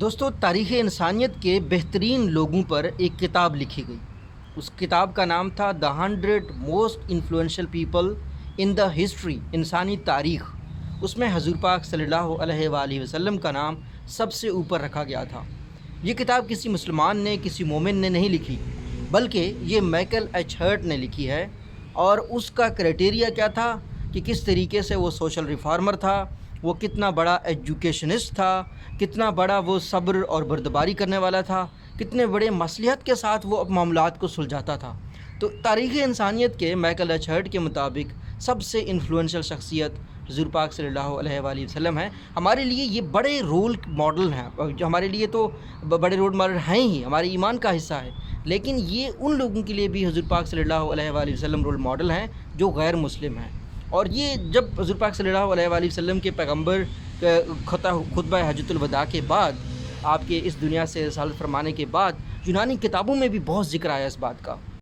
دوستو، تاریخ انسانیت کے بہترین لوگوں پر ایک کتاب لکھی گئی۔ اس کتاب کا نام تھا دا 100 most influential people in the history, انسانی تاریخ۔ اس میں حضور پاک صلی اللہ علیہ وآلہ وسلم کا نام سب سے اوپر رکھا گیا تھا۔ یہ کتاب کسی مسلمان نے، کسی مومن نے نہیں لکھی، بلکہ یہ مائیکل ایچ ہرٹ نے لکھی ہے۔ اور اس کا کرائٹیریا کیا تھا کہ کس طریقے سے وہ سوشل ریفارمر تھا، وہ کتنا بڑا ایجوکیشنسٹ تھا، کتنا بڑا وہ صبر اور بردباری کرنے والا تھا، کتنے بڑے مصلحت کے ساتھ وہ معاملات کو سلجھاتا تھا۔ تو تاریخ انسانیت کے مائیکل ایچ ہرٹ کے مطابق سب سے انفلوئنشل شخصیت حضور پاک صلی اللہ علیہ وآلہ وسلم ہے۔ ہمارے لیے یہ بڑے رول ماڈل ہیں، جو ہمارے لیے تو بڑے رول ماڈل ہیں ہی، ہمارے ایمان کا حصہ ہے، لیکن یہ ان لوگوں کے لیے بھی حضور پاک صلی اللہ علیہ وآلہ وسلم رول ماڈل ہیں جو غیر مسلم ہیں۔ اور یہ جب حضور پاک صلی اللہ علیہ وآلہ وسلم کے پیغمبر خطبہ حجۃ الوداع کے بعد، آپ کے اس دنیا سے رسالت فرمانے کے بعد، یونانی کتابوں میں بھی بہت ذکر آیا اس بات کا۔